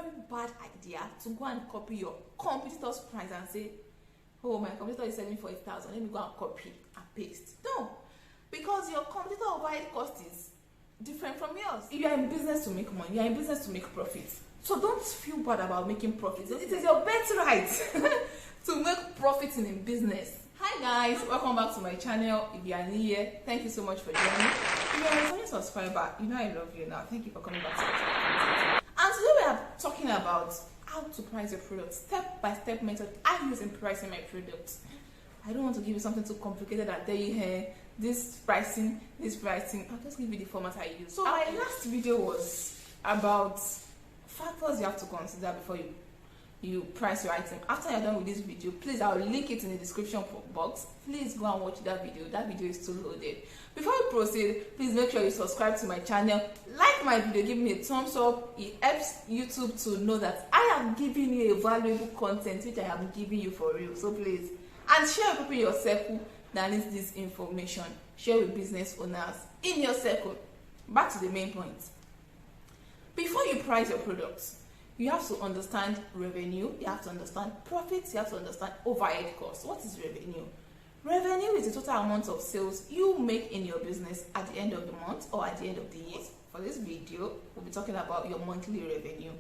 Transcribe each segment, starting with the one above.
very bad idea to go and copy your competitor's price and say, oh, my competitor is selling for 8,000, let me go and copy and paste. No, because your competitor overhead cost is different from yours. You are in business to make money, you are in business to make profits. So don't feel bad about making profits. It is your birthright to make profits in a business. Hi guys, welcome back to my channel. If you are new here, thank you so much for joining. If you are a returning subscriber, you know I love you now. Thank you for coming back to my channel. And today we are talking about how to price your product, step-by-step method I use in pricing my products. I don't want to give you something too complicated and tell you here, this pricing. I'll just give you the format I use. So my last video was about factors you have to consider before you price your item. After you're done with this video, please, I'll link it in the description box. Please go and watch that video. That video is still loaded. Before we proceed, please make sure you subscribe to my channel, like my video, give me a thumbs up. It helps YouTube to know that I am giving you a valuable content which I am giving you for real. So please, and share with people in your circle that needs this information. Share with business owners in your circle. Back to the main point. Before you price your products, you have to understand revenue, you have to understand profits, you have to understand overhead costs. What is revenue? Revenue is the total amount of sales you make in your business at the end of the month or at the end of the year. For this video, we'll be talking about your monthly revenue.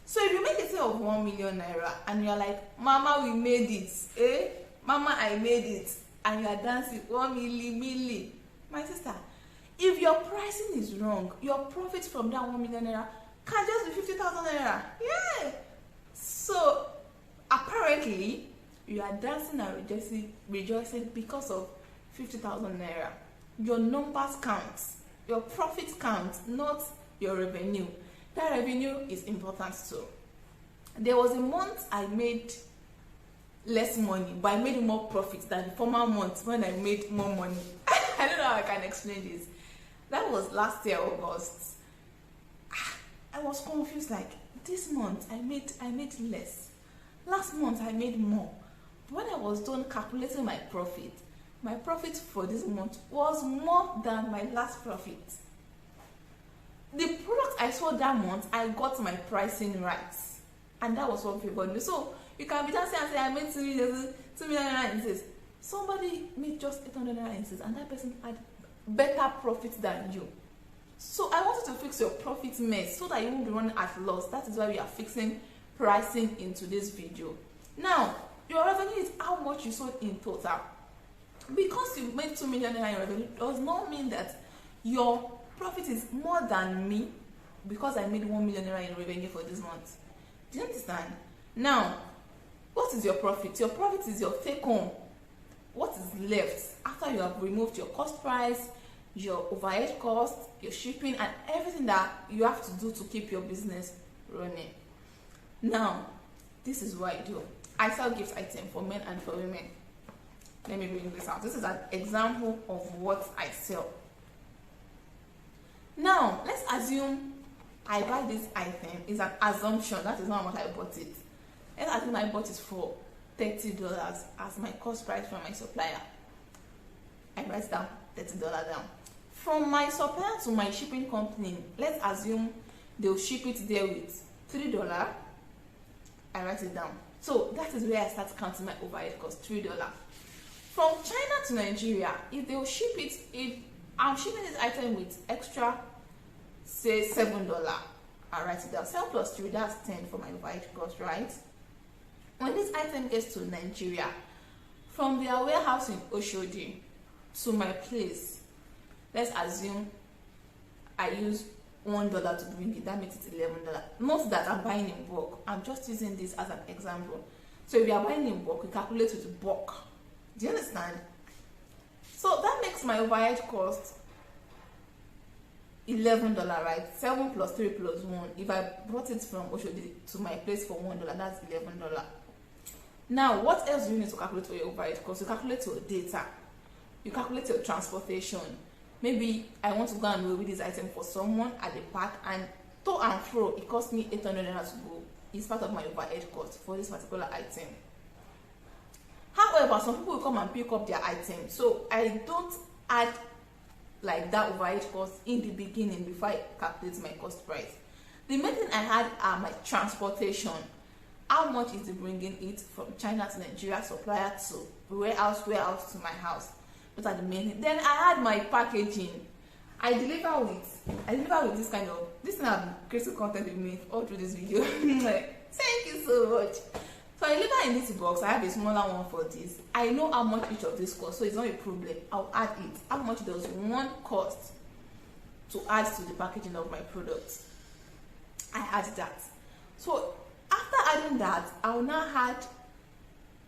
So if you make a sale of 1 million naira and you're like, Mama, we made it, Mama, I made it, and you're dancing 1 milli. My sister, if your pricing is wrong, your profit from that 1 million naira can just be 50,000 naira. Yeah. So apparently you are dancing and rejoicing because of 50,000 naira. Your numbers count, your profit counts, not your revenue. That revenue is important too. There was a month I made less money, but I made more profit than the former month when I made more money. I don't know how I can explain this. That was last year, August. I was confused, like, this month I made less. Last month I made more. When I was done calculating my profit for this month was more than my last profit. The product I sold that month, I got my pricing right. And that was what favored me. So you can be dancing and say, I made 2 million naira in this. Somebody made just 800 naira in this, and that person had better profit than you. So I wanted to fix your profit mess so that you won't be running at loss. That is why we are fixing pricing into this video. Now, your revenue is how much you sold in total. Because you made 2 million naira in revenue does not mean that your profit is more than me because I made 1 million naira in revenue for this month. Do you understand? Now, what is your profit? Your profit is your take home. What is left after you have removed your cost price, your overhead cost, your shipping, and everything that you have to do to keep your business running. Now, this is what I do. I sell gift items for men and for women. Let me bring this out. This is an example of what I sell. Now, let's assume I buy this item. It's an assumption. That is not how much I bought it. Let's assume I bought it for $30 as my cost price from my supplier. I write down $30 down. From my supplier to my shipping company, let's assume they'll ship it there with $3. I write it down. So that is where I start counting my overhead cost, $3. From China to Nigeria, if they'll ship it, if I'm shipping this item with extra, say $7, I write it down. 7 plus 3, that's 10 for my overhead cost, right? When this item gets to Nigeria, from their warehouse in Oshodi to my place, let's assume I use $1 to bring it. That makes it $11. Note that I'm buying in bulk. I'm just using this as an example. So if you are buying in bulk, we calculate with bulk. Do you understand? So that makes my overhead cost $11, right? 7 plus 3 plus 1. If I brought it from Oshodi to my place for $1, that's $11. Now, what else do you need to calculate for your overhead cost? You calculate your data. You calculate your transportation. Maybe I want to go and deliver this item for someone at the park, and to and fro, it cost me 800 naira to go. It's part of my overhead cost for this particular item. However, some people will come and pick up their item, so I don't add like that overhead cost in the beginning before I calculate my cost price. The main thing I had are my transportation. How much is it bringing it from China to Nigeria, supplier to warehouse to my house? Those are the main things. Then I had my packaging. I deliver with this kind of, this thing I've been creating content with me all through this video. Thank you so much. So I deliver in this box. I have a smaller one for this. I know how much each of this costs, so it's not a problem. I'll add it. How much does one cost to add to the packaging of my product? I add that. So after adding that, I will now add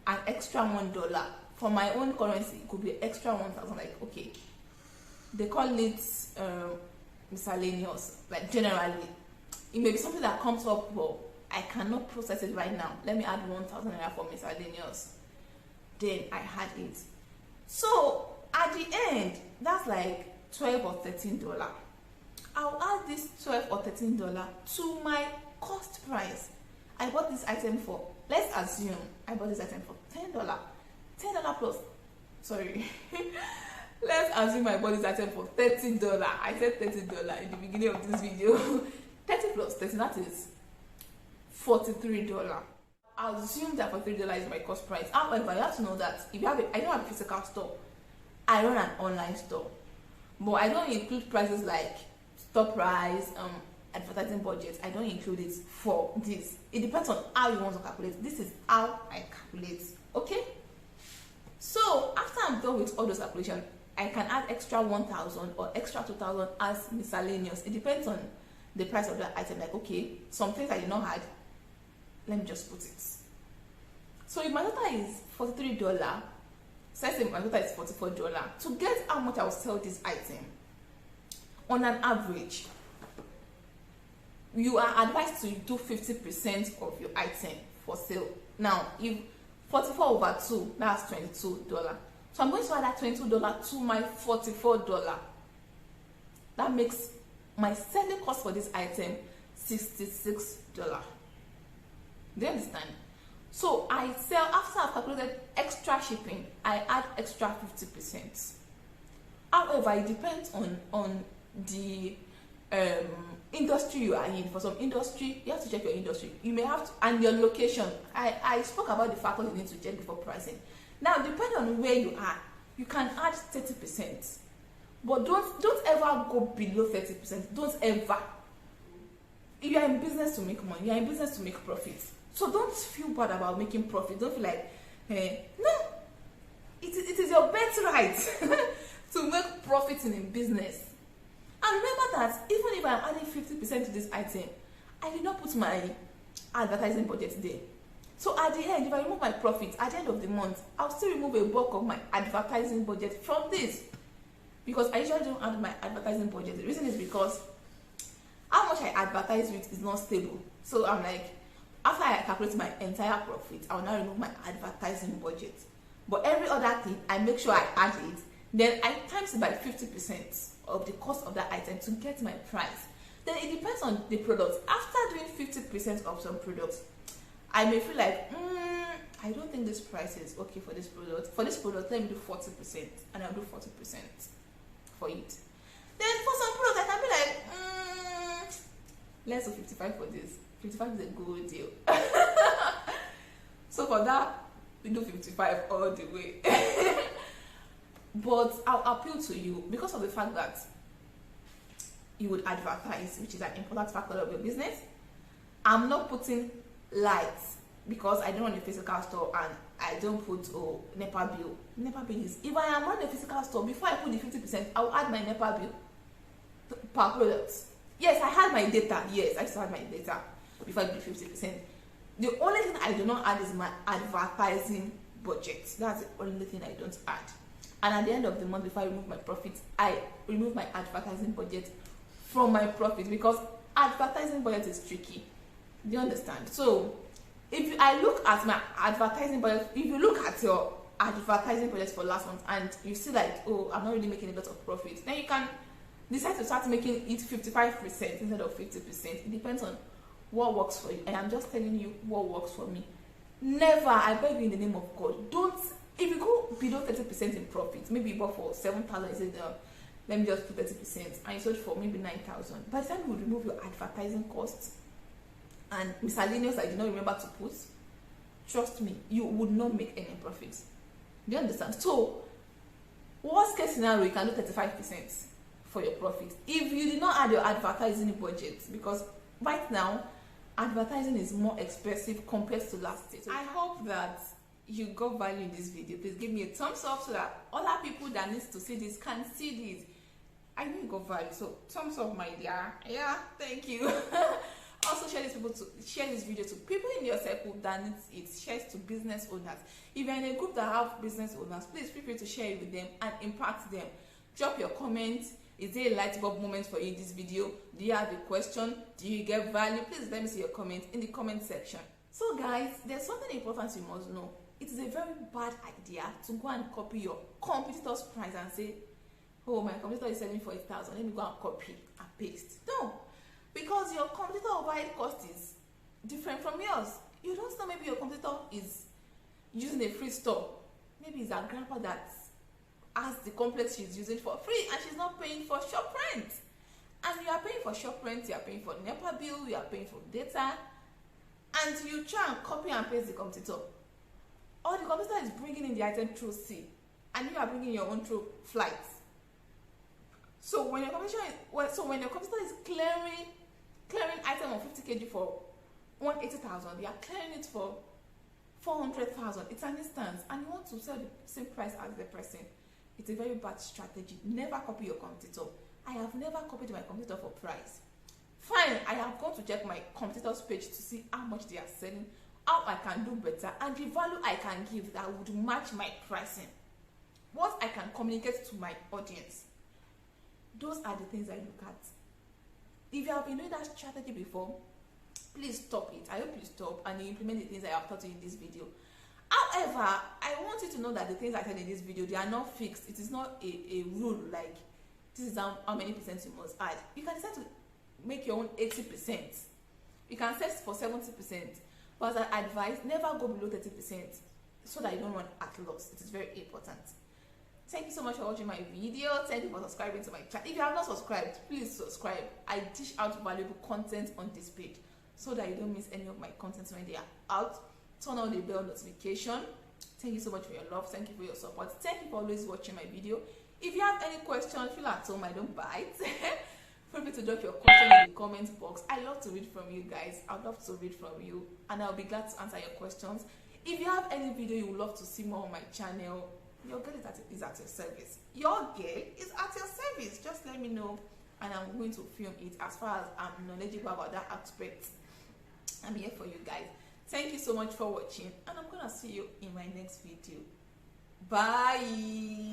an extra $1 for my own currency. It could be extra 1,000. Like, okay, they call it miscellaneous. Like, generally, it may be something that comes up, but I cannot process it right now. Let me add 1,000 naira for miscellaneous. Then I had it. So at the end, that's like $12 or $13. I'll add this $12 or $13 to my cost price. I bought this item for, let's assume I bought this item for $10. $10 plus, sorry. Let's assume I bought this item for $30. I said $30 in the beginning of this video. 30 plus 30, that is $43. I'll assume that $43 is my cost price. However, you have to know that if you have I don't have a physical store, I run an online store. But I don't include prices like store price, advertising budget. I don't include it for this. It depends on how you want to calculate. This is how I calculate. Okay? So after I'm done with all those calculations, I can add extra 1,000 or extra 2,000 as miscellaneous. It depends on the price of that item. Like, okay, some things I did not add, let me just put it. So if my total is $43, say my total is $44, to get how much I will sell this item, on an average, you are advised to do 50% of your item for sale. Now, if 44 over 2, that's $22. So I'm going to add that $22 to my $44. That makes my selling cost for this item $66. Do you understand? So I sell, after I've calculated extra shipping, I add extra 50%. However, it depends on the industry you are in. For some industry, you have to check your industry. You may have to, and your location. I spoke about the factors you need to check before pricing. Now, depending on where you are, you can add 30%, but don't ever go below 30%. Don't ever. You are in business to make money. You are in business to make profits. So don't feel bad about making profit. Don't feel like, no, it is your birthright to make profits in a business. And remember that even if I'm adding 50% to this item, I did not put my advertising budget there. So at the end, if I remove my profit, at the end of the month, I'll still remove a bulk of my advertising budget from this. Because I usually don't add my advertising budget. The reason is because how much I advertise with is not stable. So I'm like, after I calculate my entire profit, I'll now remove my advertising budget. But every other thing, I make sure I add it. Then I times it by 50% of the cost of that item to get my price. Then it depends on the products. After doing 50% of some products, I may feel like, I don't think this price is okay for this product. For this product, let me do 40%, and I'll do 40% for it. Then for some products, I can be like, let's do 55 for this. 55 is a good deal. So for that, we do 55 all the way. But I'll appeal to you because of the fact that you would advertise, which is an important factor of your business. I'm not putting lights because I don't run a physical store, and I don't put NEPA bill. NEPA bill is, if I am running a physical store, before I put the 50%, I'll add my NEPA bill per product. Yes, I had my data. Yes, I still had my data before I do 50%. The only thing I do not add is my advertising budget. That's the only thing I don't add. And at the end of the month, before I remove my profits, I remove my advertising budget from my profit, because advertising budget is tricky. Do you understand? So if I look at my advertising budget, if you look at your advertising budget for last month and you see like, oh, I'm not really making a lot of profit, then you can decide to start making it 55% instead of 50%. It depends on what works for you, and I'm just telling you what works for me. Never, I beg you in the name of God, don't, if you go below 30% in profit, maybe you bought for 7,000, you said, let me just put 30%, and you sold for maybe 9,000. By the time you remove your advertising costs, and miscellaneous I did not remember to put, trust me, you would not make any profits. Do you understand? So worst case scenario, you can do 35% for your profit if you did not add your advertising budget, because right now advertising is more expensive compared to last year. So I hope that you got value in this video. Please give me a thumbs up so that other people that needs to see this can see this. I know you got value, so thumbs up, my dear. Yeah, thank you. Also share this video to people in your circle that needs it. Share it to business owners. If you're in a group that have business owners, please feel free to share it with them and impact them. Drop your comments. Is there a light bulb moment for you in this video? Do you have a question? Do you get value? Please let me see your comments in the comment section. So guys, there's something important you must know. It is a very bad idea to go and copy your competitor's price and say, oh, my competitor is selling for 8,000, let me go and copy and paste. No, because your competitor overhead cost is different from yours. You don't know, maybe your competitor is using a free store. Maybe it's her grandpa that has the complex she's using for free and she's not paying for shop rent. And you are paying for shop rent, you are paying for NEPA bill, you are paying for data, and you try and copy and paste the competitor. Or the competitor is bringing in the item through sea and you are bringing your own through flight. So when your competitor is clearing item of 50 kg for 180,000, you are clearing it for 400,000. It's an instance, and you want to sell the same price as the person. It's a very bad strategy. Never copy your competitor. I have never copied my competitor for price. Fine, I have gone to check my competitor's page to see how much they are selling, how I can do better, and the value I can give that would match my pricing. What I can communicate to my audience. Those are the things I look at. If you have been doing that strategy before, please stop it. I hope you stop and you implement the things I have taught you in this video. However, I want you to know that the things I said in this video, they are not fixed. It is not a rule like this is how many percent you must add. You can decide to make your own 80%. You can set for 70%. But as I advise, never go below 30% so that you don't run at loss. It is very important. Thank you so much for watching my video. Thank you for subscribing to my channel. If you have not subscribed, please subscribe. I dish out valuable content on this page so that you don't miss any of my contents when they are out. Turn on the bell notification. Thank you so much for your love. Thank you for your support. Thank you for always watching my video. If you have any questions, feel at home. I don't bite. Feel free to drop your question in the comment box. I love to read from you guys. I'd love to read from you, and I'll be glad to answer your questions. If you have any video you would love to see more on my channel, your girl is at your service. Your girl is at your service. Just let me know, and I'm going to film it as far as I'm knowledgeable about that aspect. I'm here for you guys. Thank you so much for watching, and I'm gonna see you in my next video. Bye.